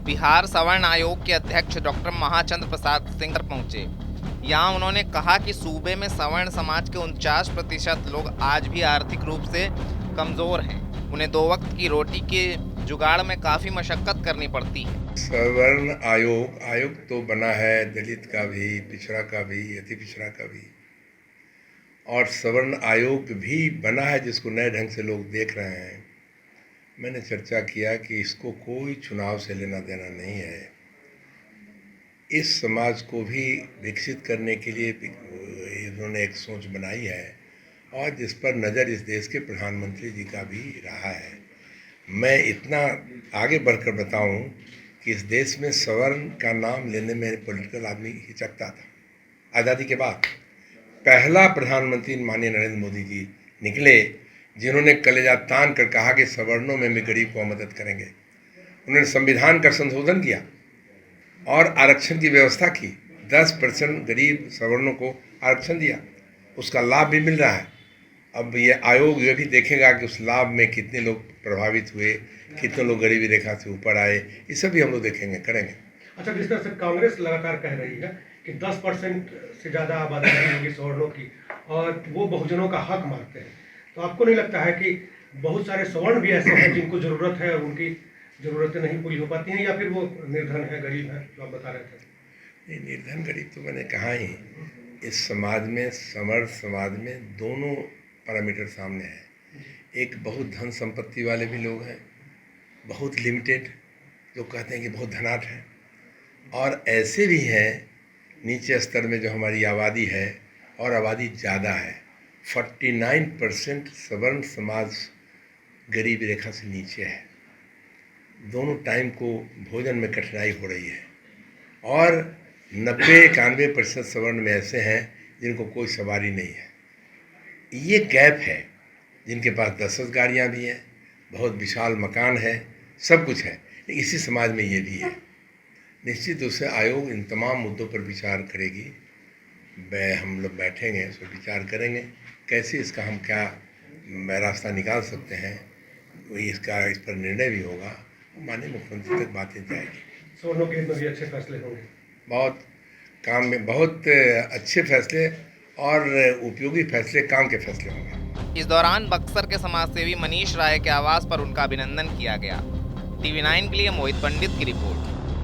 बिहार सवर्ण आयोग के अध्यक्ष डॉक्टर महाचंद्र प्रसाद सिंह पहुंचे। यहाँ उन्होंने कहा कि सूबे में सवर्ण समाज के 49% लोग आज भी आर्थिक रूप से कमजोर हैं। उन्हें 2 वक्त की रोटी के जुगाड़ में काफी मशक्कत करनी पड़ती है। सवर्ण आयोग तो बना है दलित का भी, पिछड़ा का भी, अति पिछड़ा का भी, और सवर्ण आयोग भी बना है जिसको नए ढंग से लोग देख रहे हैं। मैंने चर्चा किया कि इसको कोई चुनाव से लेना देना नहीं है। इस समाज को भी विकसित करने के लिए इन्होंने एक सोच बनाई है और जिस पर नज़र इस देश के प्रधानमंत्री जी का भी रहा है। मैं इतना आगे बढ़कर बताऊं कि इस देश में सवर्ण का नाम लेने में पॉलिटिकल आदमी हिचकता था। आज़ादी के बाद पहला प्रधानमंत्री माननीय नरेंद्र मोदी जी निकले जिन्होंने कलेजा तान कर कहा कि सवर्णों में भी गरीब को मदद करेंगे। उन्होंने संविधान का संशोधन किया और आरक्षण की व्यवस्था की। 10% गरीब सवर्णों को आरक्षण दिया, उसका लाभ भी मिल रहा है। अब ये आयोग ये भी देखेगा कि उस लाभ में कितने लोग प्रभावित हुए, कितने लोग गरीबी रेखा से ऊपर आए, ये सब भी हम लोग देखेंगे, करेंगे। अच्छा, जिस तरह से कांग्रेस लगातार कह रही है कि 10% से ज़्यादा आबादी होगी सवर्णों की और वो बहुजनों का हक मांगते हैं, तो आपको नहीं लगता है कि बहुत सारे सवर्ण भी ऐसे हैं जिनको ज़रूरत है और उनकी ज़रूरतें नहीं पूरी हो पाती हैं, या फिर वो निर्धन है, गरीब है, जो आप बता रहे थे? नहीं, निर्धन गरीब तो मैंने कहा ही। इस समाज में, समर्थ समाज में दोनों पैरामीटर सामने है। एक बहुत धन संपत्ति वाले भी लोग हैं, बहुत लिमिटेड लोग कहते हैं कि बहुत धनाढ्य है, और ऐसे भी हैं नीचे स्तर में जो हमारी आबादी है और आबादी ज़्यादा है। 49% सवर्ण समाज गरीबी रेखा से नीचे है। दोनों टाइम को भोजन में कठिनाई हो रही है और 90-91% सवर्ण में ऐसे हैं जिनको कोई सवारी नहीं है। ये गैप है। जिनके पास 10-10 गाड़ियाँ भी हैं, बहुत विशाल मकान है, सब कुछ है, इसी समाज में ये भी है। निश्चित रूप से आयोग इन तमाम मुद्दों पर विचार करेगी। हम लोग बैठेंगे, उस पर विचार करेंगे कैसे इसका हम क्या रास्ता निकाल सकते हैं। वही इस पर निर्णय भी होगा, माननीय मुख्यमंत्री तक बातें जाएगी। सवर्णों के हित में भी अच्छे फैसले होंगे। बहुत काम में बहुत अच्छे फैसले और उपयोगी फैसले, काम के फैसले होंगे। इस दौरान बक्सर के समाजसेवी मनीष राय के आवास पर उनका अभिनंदन किया गया। TV9 के लिए मोहित पंडित की रिपोर्ट।